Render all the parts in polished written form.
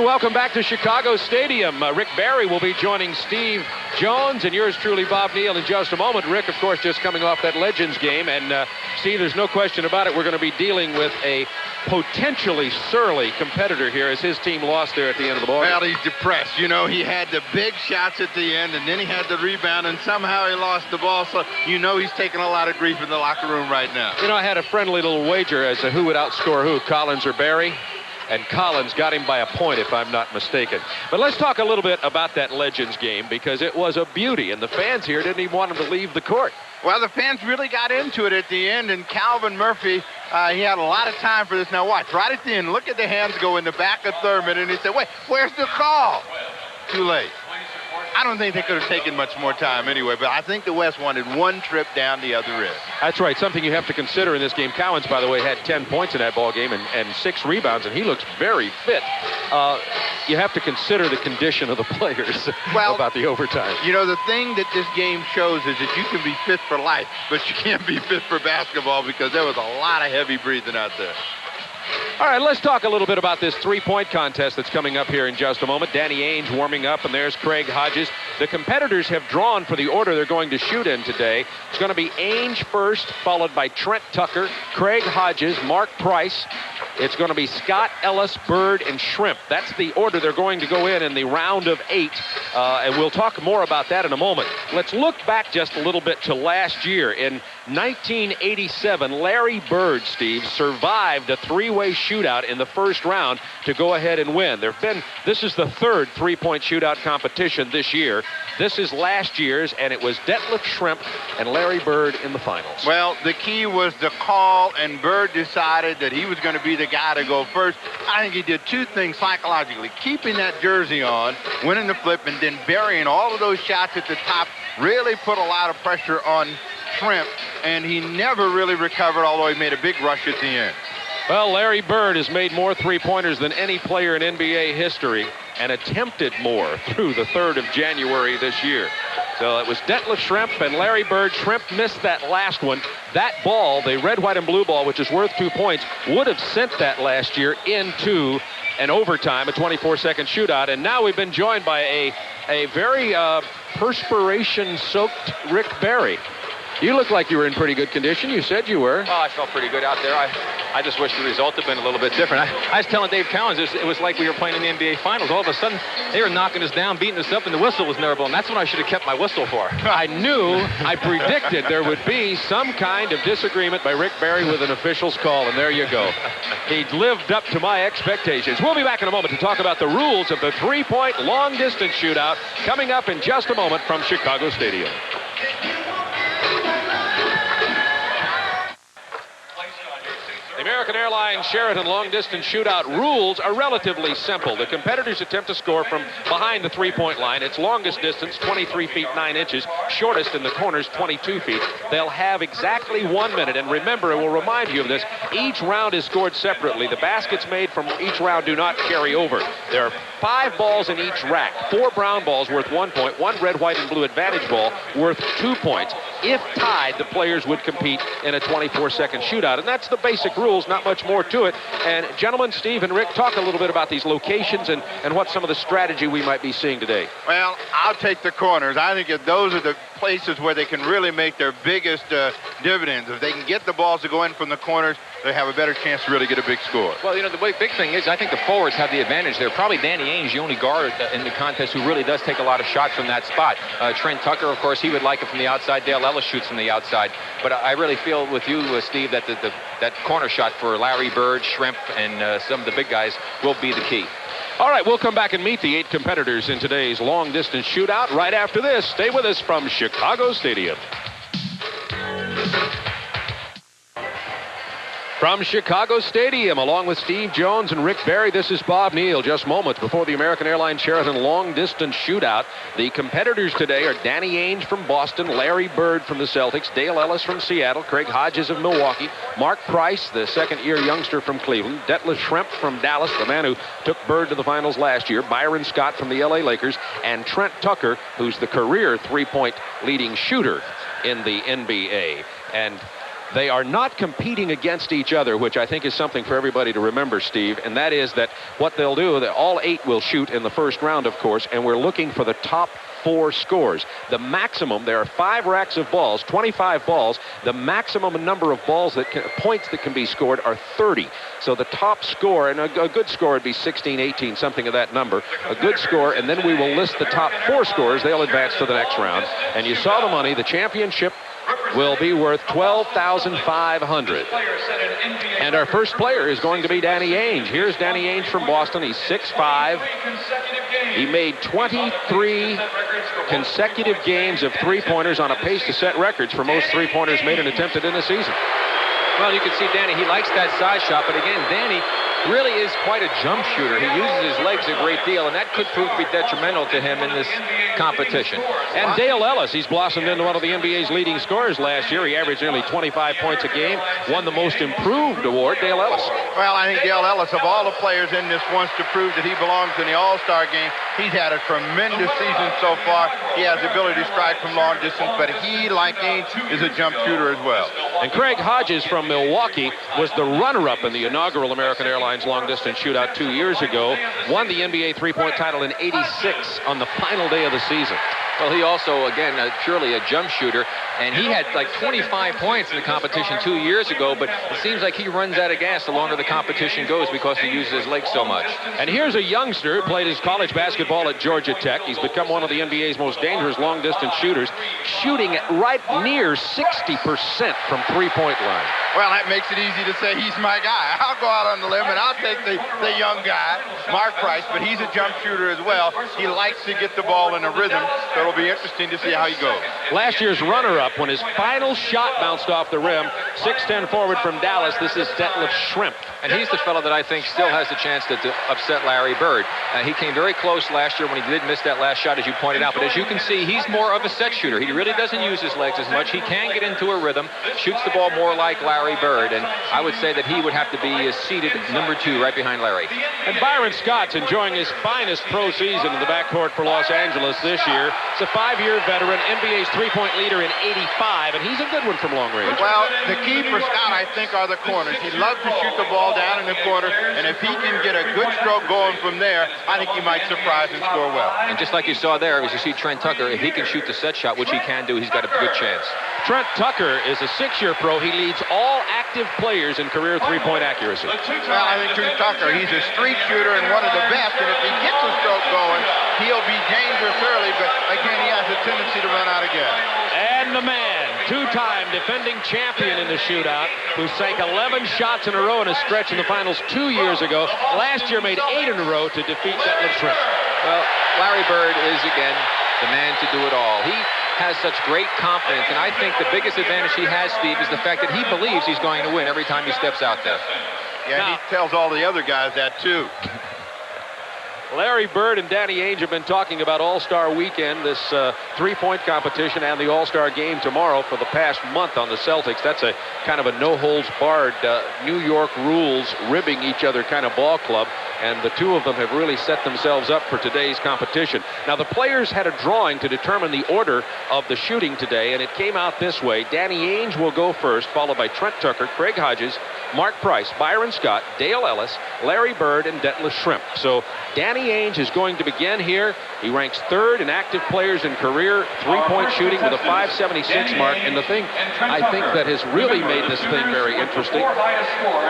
And welcome back to Chicago Stadium. Rick Barry will be joining Steve Jones and yours truly, Bob Neal, in just a moment. Rick, of course, just coming off that Legends game. And, Steve, there's no question about it. We're going to be dealing with a potentially surly competitor here as his team lost there at the end of the ball. Well, he's depressed. You know, he had the big shots at the end, and then he had the rebound, and somehow he lost the ball. So, you know, he's taking a lot of grief in the locker room right now. You know, I had a friendly little wager as to who would outscore who, Collins or Barry. And Collins got him by a point, if I'm not mistaken. But let's talk a little bit about that Legends game, because it was a beauty, and the fans here didn't even want him to leave the court. Well, the fans really got into it at the end, and Calvin Murphy, he had a lot of time for this. Now watch, right at the end, look at the hands go in the back of Thurman, and he said, wait, where's the call? Too late. I don't think they could have taken much more time anyway, but I think the West wanted one trip down the other end. That's right, something you have to consider in this game. Cowens, by the way, had 10 points in that ball game and 6 rebounds, and he looks very fit. You have to consider the condition of the players about the overtime. You know, the thing that this game shows is that you can be fit for life, but you can't be fit for basketball, because there was a lot of heavy breathing out there. All right, let's talk a little bit about this three-point contest that's coming up here in just a moment. Danny Ainge warming up, and there's Craig Hodges. The competitors have drawn for the order they're going to shoot in today. It's going to be Ainge first, followed by Trent Tucker, Craig Hodges, Mark Price. It's going to be Scott, Ellis, Bird, and Shrimp. That's the order they're going to go in the round of 8, and we'll talk more about that in a moment. Let's look back just a little bit to last year. In 1987, Larry Bird, Steve, survived a three-way shootout in the first round to go ahead and win. This is the third three-point shootout competition this year. This is last year's, and it was Detlef Shrimp and Larry Bird in the finals. Well, the key was the call, and Bird decided that he was going to be the guy to go first. I think he did two things psychologically: keeping that jersey on, winning the flip, and then burying all of those shots at the top really put a lot of pressure on Shrimp, and he never really recovered, although he made a big rush at the end. Well, Larry Bird has made more three-pointers than any player in NBA history and attempted more through the 3rd of January this year. So it was Detlef Shrimp and Larry Bird. Shrimp missed that last one. That ball, the red, white, and blue ball, which is worth 2 points, would have sent that last year into an overtime, a 24-second shootout. And now we've been joined by a very perspiration-soaked Rick Barry. You look like you were in pretty good condition. You said you were. Well, I felt pretty good out there. I just wish the result had been a little bit different. I was telling Dave Cowens, it was like we were playing in the NBA Finals. All of a sudden, they were knocking us down, beating us up, and the whistle was never blown. That's what I should have kept my whistle for. I predicted there would be some kind of disagreement by Rick Barry with an official's call, and there you go. He lived up to my expectations. We'll be back in a moment to talk about the rules of the three-point long-distance shootout coming up in just a moment from Chicago Stadium. The American Airlines Sheraton long-distance shootout rules are relatively simple. The competitors attempt to score from behind the three-point line. Its longest distance, 23 feet 9 inches. Shortest in the corners, 22 feet. They'll have exactly 1 minute. And remember, it will remind you of this, each round is scored separately. The baskets made from each round do not carry over. There are 5 balls in each rack. 4 brown balls worth 1 point. 1 red, white, and blue advantage ball worth 2 points. If tied, the players would compete in a 24-second shootout. And that's the basic rules, not much more to it. And gentlemen, Steve and Rick, talk a little bit about these locations and what some of the strategy we might be seeing today. Well, I'll take the corners. I think that those are the places where they can really make their biggest dividends. If they can get the balls to go in from the corners, they have a better chance to really get a big score. Well, you know, the big thing is I think the forwards have the advantage there. Probably Danny Ainge, the only guard in the contest who really does take a lot of shots from that spot. Trent Tucker, of course, he would like it from the outside. Dale Ellis shoots from the outside. But I really feel with you, Steve, that that corner shot for Larry Bird, Shrimp, and some of the big guys will be the key. All right, we'll come back and meet the 8 competitors in today's long-distance shootout right after this. Stay with us from Chicago Stadium. From Chicago Stadium, along with Steve Jones and Rick Barry, this is Bob Neal. Just moments before the American Airlines Sheraton long-distance shootout. The competitors today are Danny Ainge from Boston, Larry Bird from the Celtics, Dale Ellis from Seattle, Craig Hodges of Milwaukee, Mark Price, the second-year youngster from Cleveland, Detlef Shrimp from Dallas, the man who took Bird to the finals last year, Byron Scott from the L.A. Lakers, and Trent Tucker, who's the career three-point leading shooter in the NBA. And They are not competing against each other, which I think is something for everybody to remember, Steve, and that is that what they'll do, that all 8 will shoot in the first round, of course, and we're looking for the top 4 scores. The maximum, there are 5 racks of balls, 25 balls. The maximum number of points that can be scored are 30. So the top score, and a good score would be 16, 18, something of that number. A good score, and then we will list the top 4 scores. They'll advance to the next round. And you saw the money. The championship will be worth $12,500. And our first player is going to be Danny Ainge. Here's Danny Ainge from Boston. He's 6'5". He made 23 consecutive games of three-pointers on a pace to set records for most three-pointers made and attempted in a season. Well, you can see Danny, he likes that side shot, but again, Danny really is quite a jump shooter. He uses his legs a great deal, and that could prove to be detrimental to him in this competition. And Dale Ellis, he's blossomed into one of the NBA's leading scorers last year. He averaged nearly 25 points a game, won the Most Improved award. Dale Ellis. Well, I think Dale Ellis, of all the players in this, wants to prove that he belongs in the All-Star game. He's had a tremendous season so far. He has the ability to strike from long distance, but he, like Ainge, is a jump shooter as well. And Craig Hodges from Milwaukee was the runner-up in the inaugural American Airlines long-distance shootout 2 years ago. Won the NBA three-point title in '86 on the final day of the season. Well, he also, again, purely a jump shooter, and he had like 25 points in the competition 2 years ago, but it seems like he runs out of gas the longer the competition goes because he uses his legs so much. And here's a youngster who played his college basketball at Georgia Tech. He's become one of the NBA's most dangerous long-distance shooters, shooting at right near 60% from three-point line. Well, that makes it easy to say he's my guy. I'll go out on the limb and I'll take the young guy, Mark Price, but he's a jump shooter as well. He likes to get the ball in a rhythm, so it'll be interesting to see how he goes. Last year's runner-up, when his final shot bounced off the rim, 6'10" forward from Dallas, this is Detlef Schrempf. And he's the fellow that I think still has the chance to upset Larry Bird. He came very close last year when he did miss that last shot, as you pointed out. But as you can see, he's more of a set shooter. He really doesn't use his legs as much. He can get into a rhythm, shoots the ball more like Larry Bird. And I would say that he would have to be seated number 2 right behind Larry. And Byron Scott's enjoying his finest pro season in the backcourt for Los Angeles this year. It's a 5-year veteran, NBA's three-point leader in '85, and he's a good one from long range. Well, the key for Scott, I think, are the corners. He loves to shoot the ball down in the corner, and if he can get a good stroke going from there, I think he might surprise and score well. And just like you saw there, as you see Trent Tucker, if he can shoot the set shot, which he can do, he's got a good chance. Trent Tucker is a 6-year pro. He leads all active players in career three-point accuracy. Well, I think Trent Tucker, he's a street shooter and one of the best, and if he gets a stroke going, he'll be dangerous early, but again, he has a tendency to run out of gas. And the man, 2-time defending champion in the shootout, who sank 11 shots in a row in a stretch in the finals 2 years ago. Last year made 8 in a row to defeat Detlef Schrempf. Well, Larry Bird is, again, the man to do it all. He has such great confidence, and I think the biggest advantage he has, Steve, is the fact that he believes he's going to win every time he steps out there. Yeah, now, he tells all the other guys that, too. Larry Bird and Danny Ainge have been talking about All-Star Weekend, this three-point competition, and the All-Star Game tomorrow for the past month on the Celtics. That's a kind of a no-holds-barred New York rules ribbing each other kind of ball club, and the two of them have really set themselves up for today's competition. Now, the players had a drawing to determine the order of the shooting today, and it came out this way. Danny Ainge will go first, followed by Trent Tucker, Craig Hodges, Mark Price, Byron Scott, Dale Ellis, Larry Bird, and Detlef Schrempf. So Danny Ainge is going to begin here. He ranks 3rd in active players in career three-point shooting with a 576 mark. And the thing I think that has really made this thing very interesting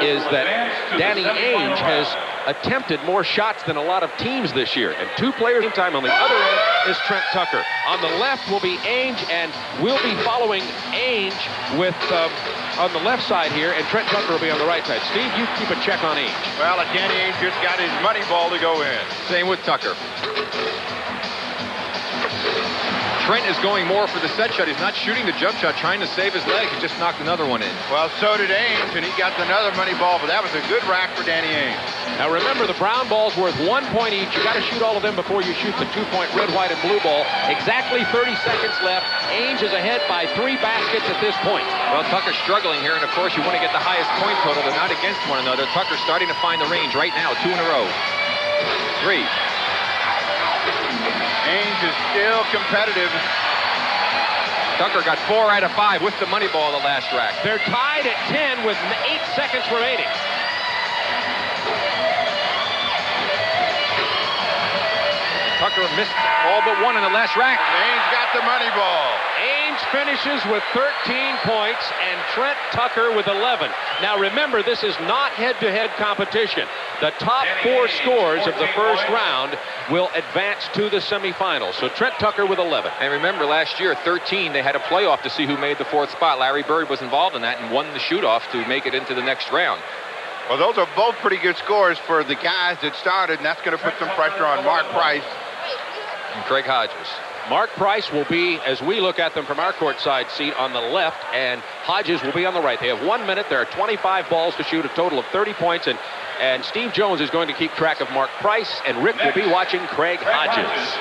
is that Danny Ainge has attempted more shots than a lot of teams this year. And 2 players in time. On the other end is Trent Tucker. On the left will be Ainge, and we'll be following Ainge with on the left side here, and Trent Tucker will be on the right side. Steve, you keep a check on Ainge. Well, Danny Ainge just got his money ball to go in. Same with Tucker. Trent is going more for the set shot. He's not shooting the jump shot, trying to save his leg. He just knocked another one in. Well, so did Ainge, and he got another money ball, but that was a good rack for Danny Ainge. Now remember, the brown ball's worth 1 point each. You got to shoot all of them before you shoot the 2-point red, white, and blue ball. Exactly 30 seconds left. Ainge is ahead by 3 baskets at this point. Well, Tucker's struggling here, and of course you want to get the highest point total. They're not against one another. Tucker's starting to find the range right now. 2 in a row. 3. Ainge is still competitive. Tucker got 4 out of 5 with the money ball the last rack. They're tied at 10 with 8 seconds remaining. Tucker missed all but one in the last rack. Ainge got the money ball. Ainge finishes with 13 points and Trent Tucker with 11. Now remember, this is not head-to-head competition. The top 4 scores of the first round will advance to the semifinals. So Trent Tucker with 11. And remember, last year, 13, they had a playoff to see who made the 4th spot. Larry Bird was involved in that and won the shoot-off to make it into the next round. Well, those are both pretty good scores for the guys that started, and that's going to put some pressure on Mark Price and Craig Hodges. Mark Price will be, as we look at them from our courtside seat, on the left, and Hodges will be on the right. They have 1 minute. There are 25 balls to shoot, a total of 30 points, and Steve Jones is going to keep track of Mark Price, and Rick will be watching Craig Hodges.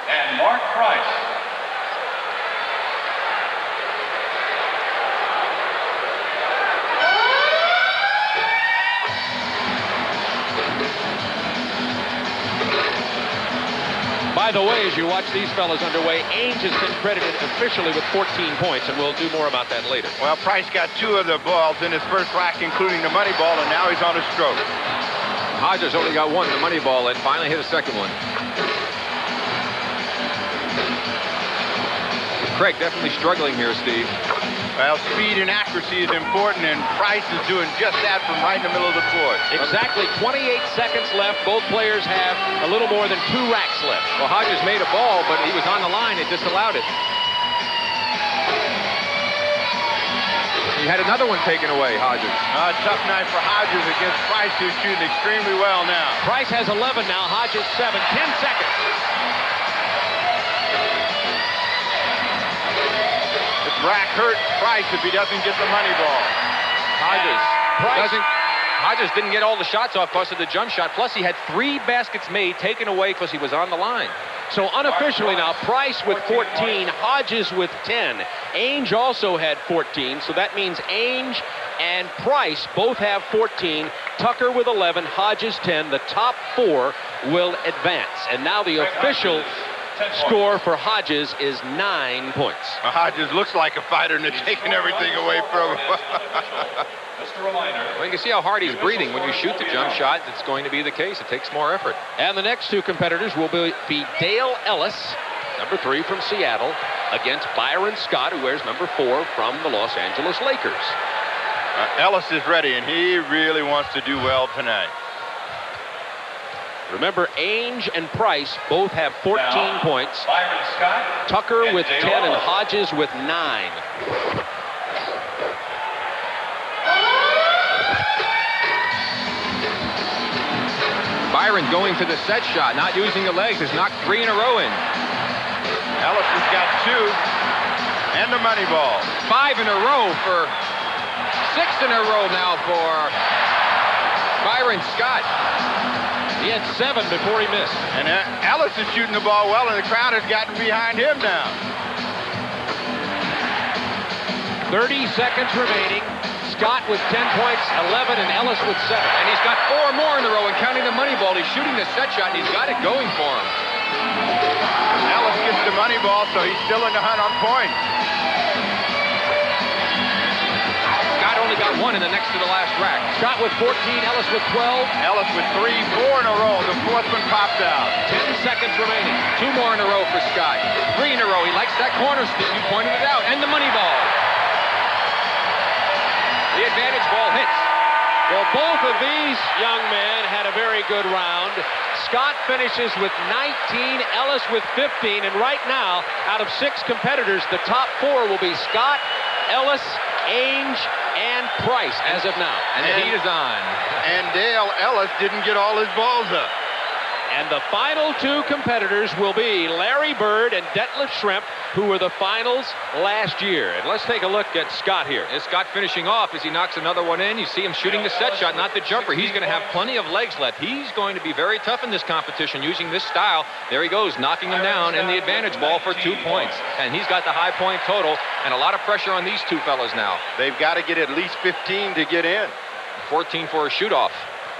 And Mark Price. By the way, as you watch these fellas underway, Ainge has been credited officially with 14 points, and we'll do more about that later. Well, Price got 2 of the balls in his first rack, including the money ball, and now he's on a stroke. Hodges only got 1, the money ball, and finally hit a second one. Craig definitely struggling here, Steve. Well, speed and accuracy is important, and Price is doing just that from right in the middle of the court. Exactly 28 seconds left. Both players have a little more than 2 racks left. Well, Hodges made a ball, but he was on the line. It disallowed it. He had another one taken away, Hodges. Tough night for Hodges against Price, who's shooting extremely well now. Price has 11 now. Hodges 7. 10 seconds. Rack hurt Price if he doesn't get the money ball. Hodges didn't get all the shots off because of the jump shot. Plus, he had 3 baskets made taken away because he was on the line. So unofficially now, Price with 14, Hodges with 10. Ainge also had 14, so that means Ainge and Price both have 14. Tucker with 11, Hodges 10. The top 4 will advance. And now the official score for Hodges is 9 points. Hodges looks like a fighter, and they're taking everything away from him. Just a reminder. Well, you can see how hard he's breathing. When you shoot the jump shot, it's going to be the case. It takes more effort. And the next 2 competitors will be Dale Ellis, number 3 from Seattle, against Byron Scott, who wears number 4 from the Los Angeles Lakers. Ellis is ready, and he really wants to do well tonight. Remember, Ainge and Price both have 14 points. Byron Scott. Tucker with 10 and Ellis. Hodges with 9. Byron going to the set shot, not using the legs, has knocked 3 in a row in. Ellis has got 2 and the money ball. 5 in a row for 6 in a row now for Byron Scott. He had 7 before he missed. And Ellis is shooting the ball well, and the crowd has gotten behind him now. 30 seconds remaining. Scott with 10 points, 11, and Ellis with 7. And he's got 4 more in a row, and counting the money ball. He's shooting the set shot, and he's got it going for him. Ellis gets the money ball, so he's still in the hunt on points. Scott only got 1 in the next to the last rack. Scott with 14, Ellis with 12. Ellis with 3, 4 in a row. The 4th one popped out. 10 seconds remaining. 2 more in a row for Scott. 3 in a row. He likes that corner stick. You pointed it out. And the money ball. The advantage ball hits. Well, both of these young men had a very good round. Scott finishes with 19, Ellis with 15, and right now, out of 6 competitors, the top 4 will be Scott, Ellis, Ainge, and Price as of now. And the heat is on. And Dale Ellis didn't get all his balls up. And the final 2 competitors will be Larry Bird and Detlef Schrempf, who were the finals last year. And let's take a look at Scott here. Is Scott finishing off as he knocks another one in? You see him shooting the set shot, not the jumper. He's going to have plenty of legs left. He's going to be very tough in this competition using this style. There he goes, knocking him down, and the advantage ball for 2 points. And he's got the high point total, and a lot of pressure on these 2 fellas now. They've got to get at least 15 to get in. 14 for a shoot-off.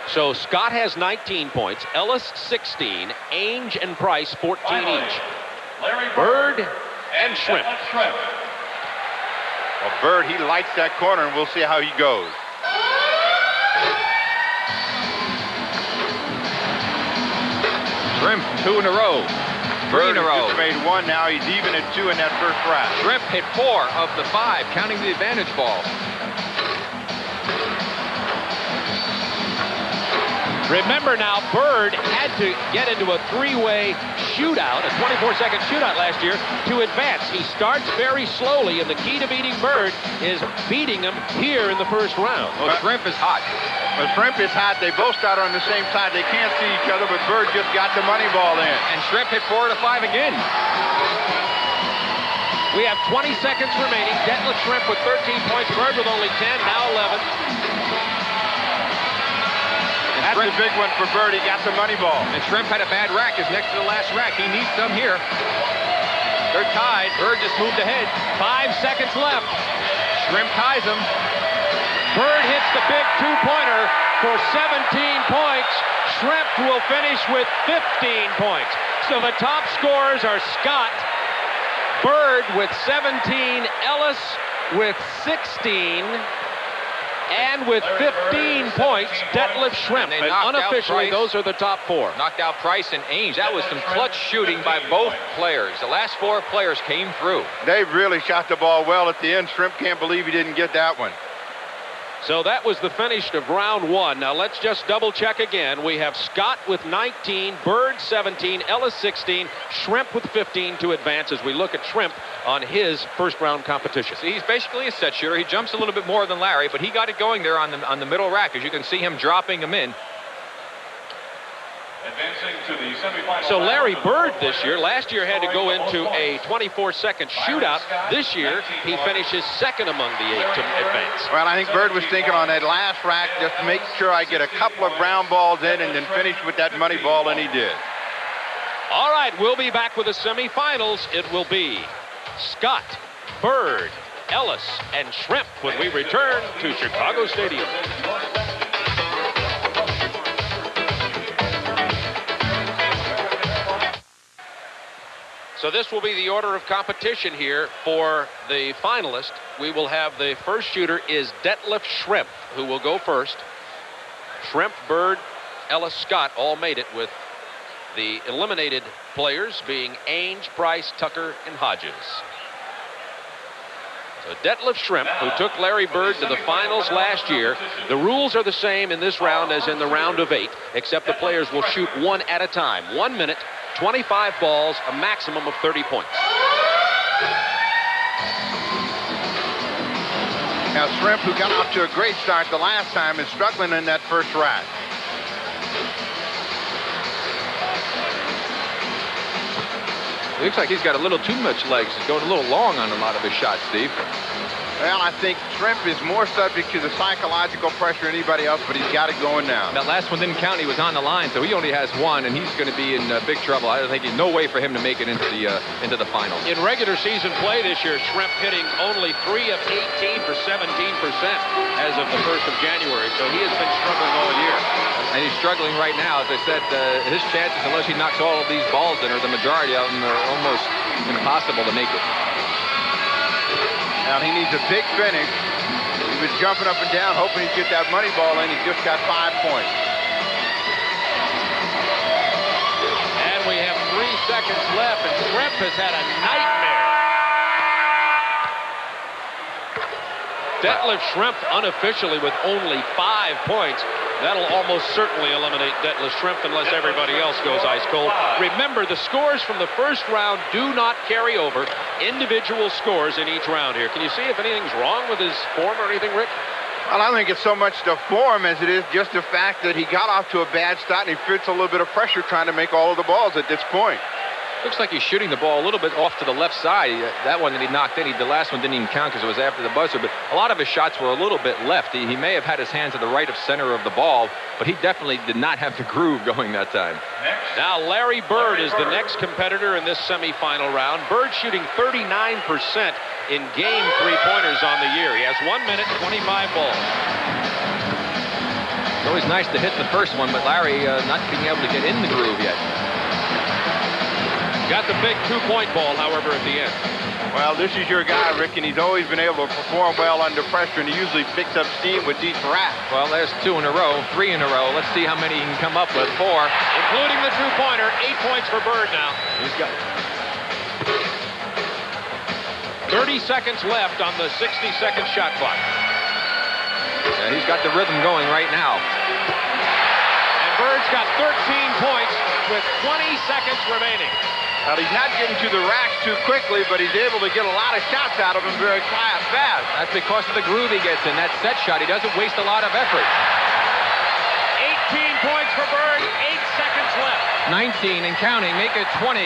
So Scott has 19 points, Ellis 16, Ainge and Price 14 each. Larry Bird and Schrempf. Well, Bird, he lights that corner, and we'll see how he goes. Shrimp, 2 in a row. 3 in a row. Just made 1 now. He's even at 2 in that first rack. Shrimp hit 4 of the 5, counting the advantage ball. Remember now, Bird had to get into a 3-way shootout, a 24-second shootout last year to advance. He starts very slowly, and the key to beating Bird is beating him here in the first round. Well, Shrimp is hot. Well, Shrimp is hot. They both started on the same side. They can't see each other, but Bird just got the money ball in. And Shrimp hit 4 to 5 again. We have 20 seconds remaining. Detlef Shrimp with 13 points. Bird with only 10, now 11. That's a big one for Bird. He got the money ball. And Shrimp had a bad rack. Is next to the last rack. He needs some here. They're tied. Bird just moved ahead. 5 seconds left. Shrimp ties him. Bird hits the big 2-pointer for 17 points. Shrimp will finish with 15 points. So the top scorers are Scott, Bird with 17, Ellis with 16, and with 15 points, Detlef Shrimp. And unofficially, those are the top 4. Knocked out Price and Ainge. That was some clutch shooting by both players. The last 4 players came through. They really shot the ball well at the end. Shrimp can't believe he didn't get that one. So that was the finish of round 1. Now let's just double check again. We have Scott with 19, Bird 17, Ellis 16, Shrimp with 15 to advance as we look at Shrimp on his first round competition. See, he's basically a set shooter. He jumps a little bit more than Larry, but he got it going there on the middle rack. As you can see him dropping him in. Advancing to the semifinal. So Larry Bird this year, last year had to go into a 24-second shootout. This year, he finishes second among the 8 to advance. Well, I think Bird was thinking on that last rack, just make sure I get a couple of brown balls in and then finish with that money ball, and he did. All right, we'll be back with the semifinals. It will be Scott, Bird, Ellis, and Shrimp when we return to Chicago Stadium. So this will be the order of competition here for the finalist. We will have the first shooter is Detlef Shrimp, who will go first. Shrimp, Bird, Ellis, Scott all made it, with the eliminated players being Ainge, Price, Tucker, and Hodges. So Detlef Shrimp, who took Larry Bird to the finals last year. The rules are the same in this round as in the round of 8, except the players will shoot 1 at a time. 1 minute, 25 balls, a maximum of 30 points. Now Shrimp, who got off to a great start the last time, is struggling in that first rack. It looks like he's got a little too much legs. He's going a little long on a lot of his shots, Steve. Well, I think Shrimp is more subject to the psychological pressure than anybody else, but he's got it going now. That last one didn't count. He was on the line, so he only has 1, and he's going to be in big trouble. I don't think there's no way for him to make it into the finals. In regular season play this year, Shrimp hitting only 3 of 18 for 17% as of the 1st of January, so he has been struggling all year. And he's struggling right now. As I said, his chances, unless he knocks all of these balls in, or the majority of them, are almost impossible to make it. Now he needs a big finish. He was jumping up and down, hoping he'd get that money ball in. He just got 5 points. And we have 3 seconds left, and Shrimp has had a nightmare. Detlef Shrimp unofficially with only 5 points. That'll almost certainly eliminate Detlef Shrimp unless everybody else goes ice cold. Remember, the scores from the first round do not carry over. Individual scores in each round here. Can you see if anything's wrong with his form or anything, Rick? Well, I think it's so much the form as it is just the fact that he got off to a bad start and he feels a little bit of pressure trying to make all of the balls at this point. Looks like he's shooting the ball a little bit off to the left side. That one that he knocked in, the last one didn't even count because it was after the buzzer, but a lot of his shots were a little bit left. He may have had his hand to the right of center of the ball, but he definitely did not have the groove going that time. Now Larry Bird is the next competitor in this semifinal round. Bird shooting 39% in game 3-pointers on the year. He has 1 minute, 25 balls. It's always nice to hit the first one, but Larry not being able to get in the groove yet. Got the big 2-point ball, however, at the end. Well, this is your guy, Rick, and he's always been able to perform well under pressure, and he usually picks up steam with each rack. Well, there's 2 in a row, 3 in a row. Let's see how many he can come up with. 4. Including the 2-pointer. 8 points for Bird now. He's got 30 seconds left on the 60-second shot clock. Yeah, he's got the rhythm going right now. And Bird's got 13 points with 20 seconds remaining. Well, he's not getting to the racks too quickly, but he's able to get a lot of shots out of them very fast. That's because of the groove he gets in. That set shot, he doesn't waste a lot of effort. 18 points for Bird, 8 seconds left. 19 and counting, make it 20. And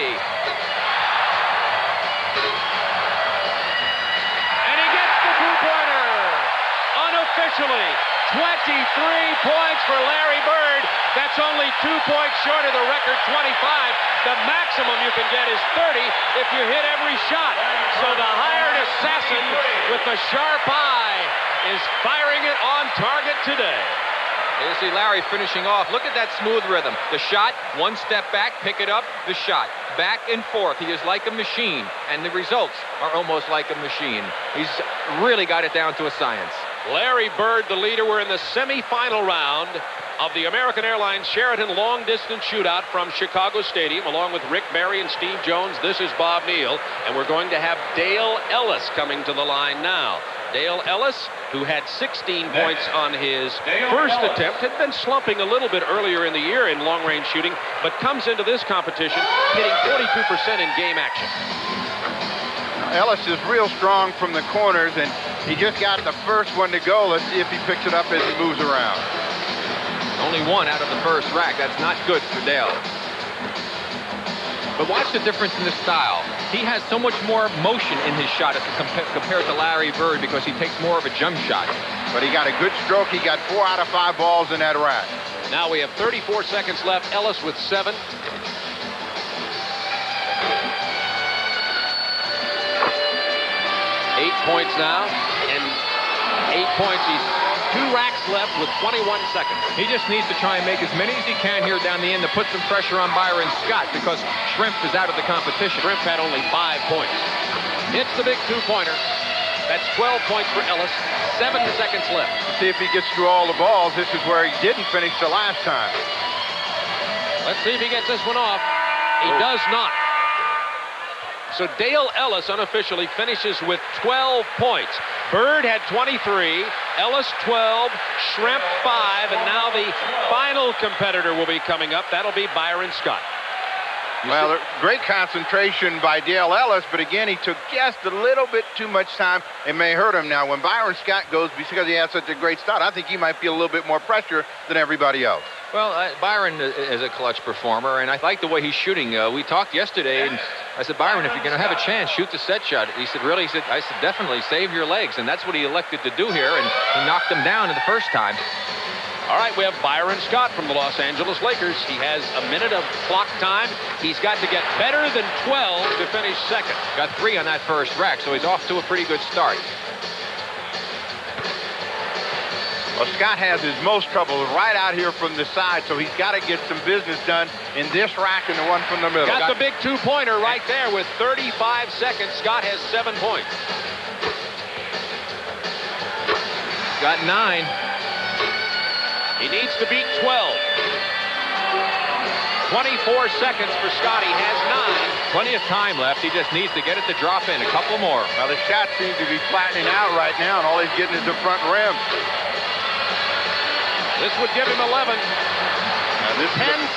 he gets the 2-pointer. Unofficially, 23 points for Larry Bird. That's only 2 points short of the record 25. The maximum you can get is 30 if you hit every shot. So the hired assassin with the sharp eye is firing it on target today. You see Larry finishing off. Look at that smooth rhythm. The shot, 1 step back, pick it up, the shot. Back and forth. He is like a machine, and the results are almost like a machine. He's really got it down to a science. Larry Bird, the leader. We're in the semifinal round of the American Airlines Sheraton Long Distance Shootout from Chicago Stadium, along with Rick Barry and Steve Jones. This is Bob Neal, and we're going to have Dale Ellis coming to the line now. Dale Ellis, who had 16 points on his first attempt, had been slumping a little bit earlier in the year in long-range shooting, but comes into this competition hitting 42% in game action. Ellis is real strong from the corners, and he just got the first one to go. Let's see if he picks it up as he moves around. Only 1 out of the first rack. That's not good for Dale. But watch the difference in the style. He has so much more motion in his shot as compared to Larry Bird because he takes more of a jump shot. But he got a good stroke. He got 4 out of 5 balls in that rack. Now we have 34 seconds left. Ellis with 7. 8 points now, and 8 points. He's 2 racks left with 21 seconds. He just needs to try and make as many as he can here down the end to put some pressure on Byron Scott because Shrimp is out of the competition. Shrimp had only 5 points. Hits the big 2-pointer. That's 12 points for Ellis. 7 seconds left. See if he gets through all the balls. This is where he didn't finish the last time. Let's see if he gets this one off. He does not. So Dale Ellis unofficially finishes with 12 points. Bird had 23, Ellis 12, Shrimp 5, and now the final competitor will be coming up. That'll be Byron Scott. Well, great concentration by Dale Ellis, but again, he took just a little bit too much time. It may hurt him now. When Byron Scott goes, because he has such a great start, I think he might feel a little bit more pressure than everybody else. Well, Byron is a clutch performer, and I like the way he's shooting. We talked yesterday, and I said, Byron, if you're going to have a chance, shoot the set shot. He said, really? I said, definitely, save your legs, and that's what he elected to do here, and he knocked him down in the first time. All right, we have Byron Scott from the Los Angeles Lakers. He has a minute of clock time. He's got to get better than 12 to finish second. Got 3 on that first rack, so he's off to a pretty good start. Well, Scott has his most trouble right out here from the side, so he's got to get some business done in this rack and the one from the middle. Got the big 2-pointer right there with 35 seconds. Scott has 7 points. Got 9. He needs to beat 12. 24 seconds for Scott. He has 9. Plenty of time left. He just needs to get it to drop in. A couple more. Well, the shot seems to be flattening out right now, and all he's getting is the front rim. This would give him 11. 10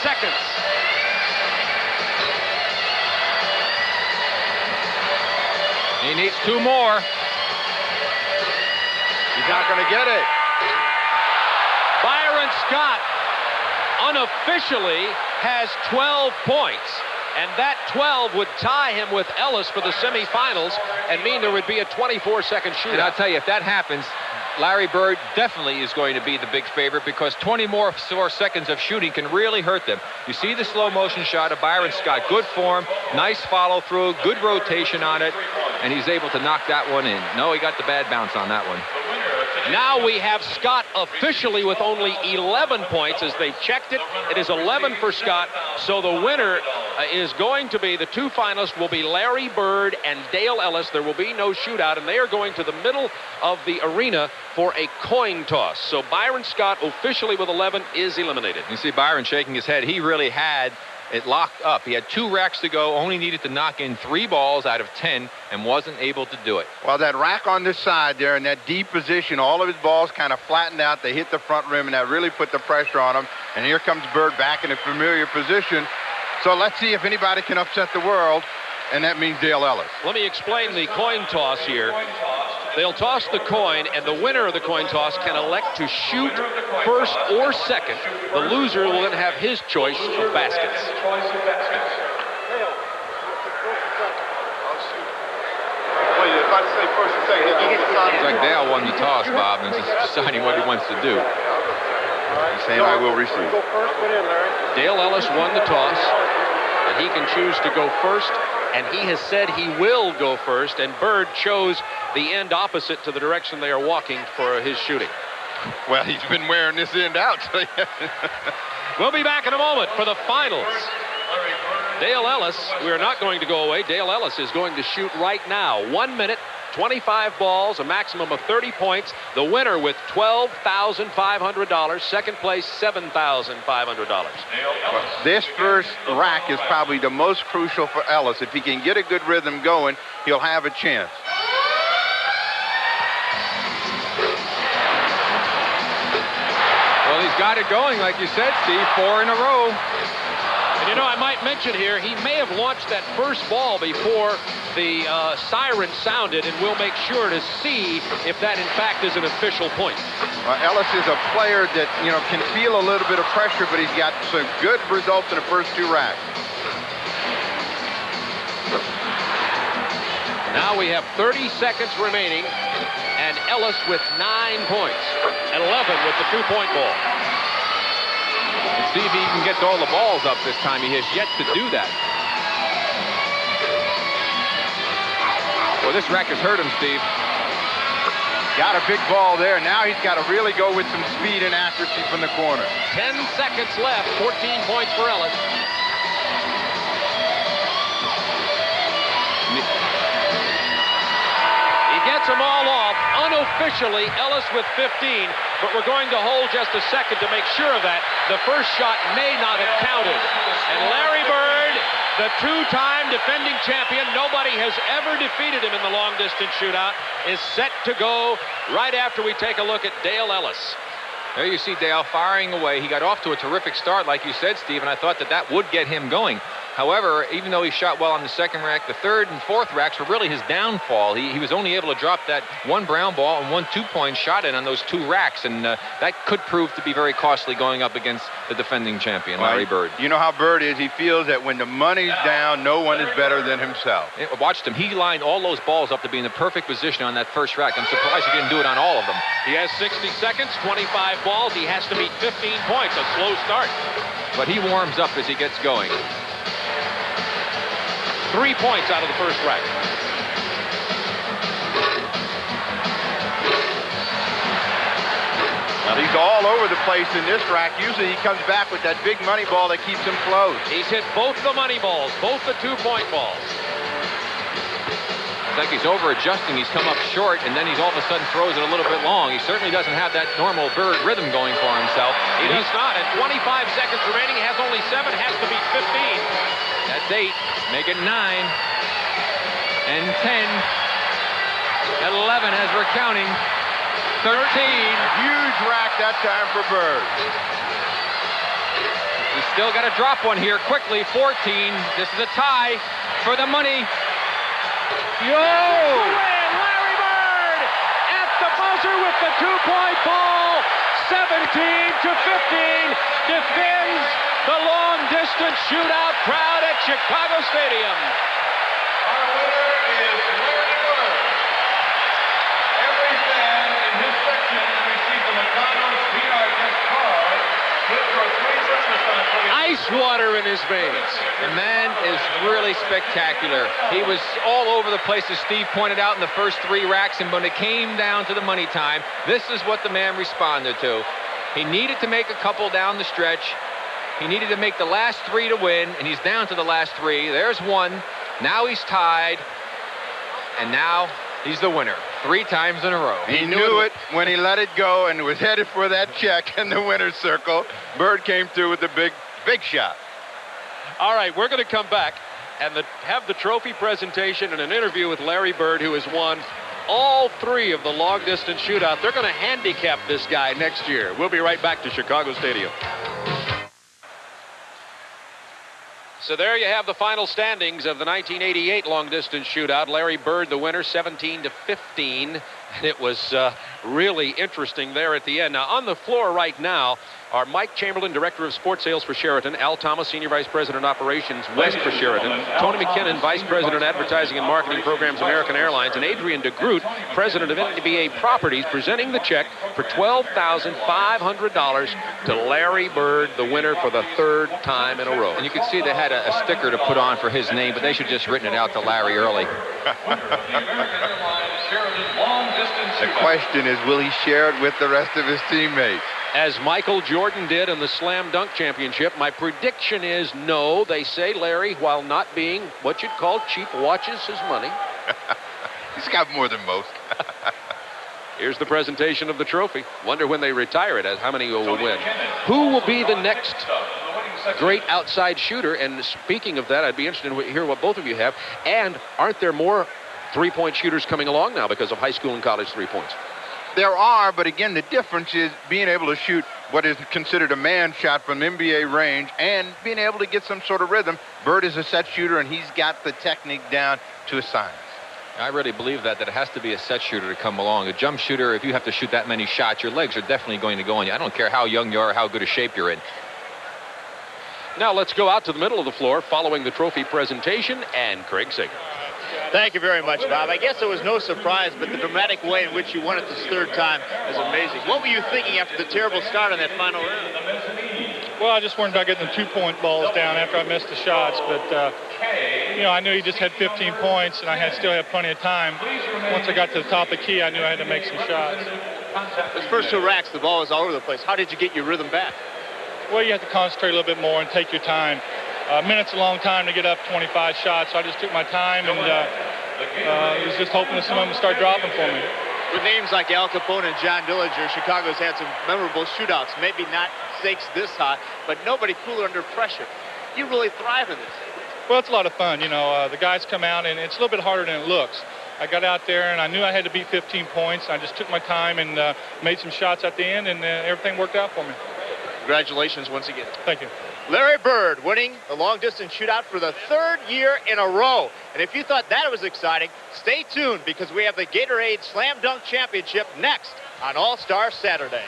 seconds. He needs 2 more. He's not going to get it. Byron Scott unofficially has 12 points, and that 12 would tie him with Ellis for the semifinals and mean there would be a 24-second shootout. And I'll tell you, if that happens, Larry Bird definitely is going to be the big favorite because 20 more seconds of shooting can really hurt them. You see the slow motion shot of Byron Scott. Good form, nice follow through, good rotation on it, and he's able to knock that one in. No, he got the bad bounce on that one. Now we have Scott officially with only 11 points as they checked it. It is 11 for Scott, so the winner is going to be, the two finalists will be Larry Bird and Dale Ellis. There will be no shootout, and they are going to the middle of the arena for a coin toss. So Byron Scott, officially with 11, is eliminated. You see Byron shaking his head. He really had it locked up. He had 2 racks to go, only needed to knock in 3 balls out of 10, and wasn't able to do it. Well, that rack on this side there in that deep position, all of his balls kind of flattened out. They hit the front rim, and that really put the pressure on him. And here comes Bird back in a familiar position. So let's see if anybody can upset the world, and that means Dale Ellis. Let me explain the coin toss here. They'll toss the coin, and the winner of the coin toss can elect to shoot first or second. The loser will then have his choice of baskets. It's like Dale won the toss, Bob, and is deciding what he wants to do. Saying I will receive. Dale Ellis won the toss, and he can choose to go first, and he has said he will go first, and Bird chose the end opposite to the direction they are walking for his shooting. Well, he's been wearing this end out. So We'll be back in a moment for the finals. Dale Ellis, we are not going to go away. Dale Ellis is going to shoot right now. 1 minute, 25 balls, a maximum of 30 points. The winner with $12,500. Second place, $7,500. This first rack is probably the most crucial for Ellis. If he can get a good rhythm going, he'll have a chance. Well, he's got it going, like you said, Steve, 4 in a row. And you know, I might mention here, he may have launched that first ball before the siren sounded, and we'll make sure to see if that in fact is an official point. Ellis is a player that, you know, can feel a little bit of pressure, but he's got some good results in the first 2 racks. Now we have 30 seconds remaining, and Ellis with 9 points, and 11 with the 2-point ball. Let's see if he can get all the balls up this time. He has yet to do that. Well, this rack has hurt him, Steve. Got a big ball there. Now he's got to really go with some speed and accuracy from the corner. 10 seconds left, 14 points for Ellis. He gets them all off. Unofficially, Ellis with 15, but we're going to hold just a second to make sure of that. The first shot may not have counted. And Larry Bird, the 2-time defending champion, nobody has ever defeated him in the long-distance shootout, is set to go right after we take a look at Dale Ellis. There you see Dale firing away. He got off to a terrific start, like you said, Steve, and I thought that that would get him going. However, even though he shot well on the second rack, the third and fourth racks were really his downfall. He was only able to drop that 1 brown ball and 1 2-point shot in on those 2 racks, and that could prove to be very costly going up against the defending champion, Larry Bird. You know how Bird is. He feels that when the money's down, no one is better than himself. Watched him. He lined all those balls up to be in the perfect position on that first rack. I'm surprised he didn't do it on all of them. He has 60 seconds, 25 balls. He has to beat 15 points, a slow start. But he warms up as he gets going. 3 points out of the first rack. Now he's all over the place in this rack. Usually he comes back with that big money ball that keeps him close. He's hit both the money balls, both the 2-point balls. It's like he's over-adjusting. He's come up short, and then he's all of a sudden throws it a little bit long. He certainly doesn't have that normal Bird rhythm going for himself. He does not. And 25 seconds remaining. He has only 7, has to beat 15. That's 8. Make it 9. And 10. 11 as we're counting. 13. Huge rack that time for Bird. He's still got to drop one here quickly. 14. This is a tie for the money. Yo! Larry Bird at the buzzer with the 2-point ball. 17-15. Defends the long-distance shootout crowd at Chicago Stadium. Our winner is Larry Bird. Every fan in his section received a McDonald's VR gift card with your 3 Christmas on Ice water in his veins. The man is really spectacular. He was all over the place, as Steve pointed out, in the first 3 racks, and when it came down to the money time, this is what the man responded to. He needed to make a couple down the stretch. He needed to make the last 3 to win, and he's down to the last 3. There's 1. Now he's tied, and now he's the winner 3 times in a row. He knew it when he let it go and was headed for that check in the winner's circle. Bird came through with the big shot. All right, we're going to come back and have the trophy presentation and an interview with Larry Bird, who has won all 3 of the long-distance shootout. They're going to handicap this guy next year. We'll be right back to Chicago Stadium. So there you have the final standings of the 1988 long-distance shootout. Larry Bird, the winner, 17-15. And it was really interesting there at the end. Now, on the floor right now are Mike Chamberlain, Director of Sports Sales for Sheraton, Al Thomas, Senior Vice President Operations West for Sheraton, Tony McKinnon, Vice President Advertising and Marketing Programs, American Airlines, and Adrian DeGroot, President of NBA Properties, presenting the check for $12,500 to Larry Bird, the winner for the 3rd time in a row. And you can see they had a sticker to put on for his name, but they should have just written it out to Larry early. The question is, will he share it with the rest of his teammates? As Michael Jordan did in the Slam Dunk Championship, my prediction is no. They say Larry, while not being what you'd call cheap, watches his money. He's got more than most. Here's the presentation of the trophy. Wonder when they retire it, as how many will win. Who will be the next great outside shooter? And speaking of that, I'd be interested to hear what both of you have. And aren't there more three-point shooters coming along now because of high school and college 3 points? There are, but again, the difference is being able to shoot what is considered a man shot from NBA range and being able to get some sort of rhythm. Bird is a set shooter, and he's got the technique down to a science. I really believe that it has to be a set shooter to come along. A jump shooter, if you have to shoot that many shots, your legs are definitely going to go on you. I don't care how young you are or how good a shape you're in. Now let's go out to the middle of the floor following the trophy presentation, and Craig Sager. Thank you very much, Bob. I guess it was no surprise, but the dramatic way in which you won it this 3rd time is amazing. What were you thinking after the terrible start on that final round? Well, I just worried about getting the 2-point balls down after I missed the shots, but you know, I knew he just had 15 points, and I still had plenty of time. Once I got to the top of the key, I knew I had to make some shots. Those first 2 racks, the ball was all over the place. How did you get your rhythm back? Well, you have to concentrate a little bit more and take your time. A minute's a long time to get up 25 shots, so I just took my time and was just hoping that some of them would start dropping for me. With names like Al Capone and John Dillinger, Chicago's had some memorable shootouts. Maybe not stakes this high, but nobody cooler under pressure. You really thrive in this. Well, it's a lot of fun. You know, the guys come out, and it's a little bit harder than it looks. I got out there, and I knew I had to beat 15 points. I just took my time and made some shots at the end, and everything worked out for me. Congratulations once again. Thank you. Larry Bird winning the long-distance shootout for the 3rd year in a row. And if you thought that was exciting, stay tuned because we have the Gatorade Slam Dunk Championship next on All-Star Saturday.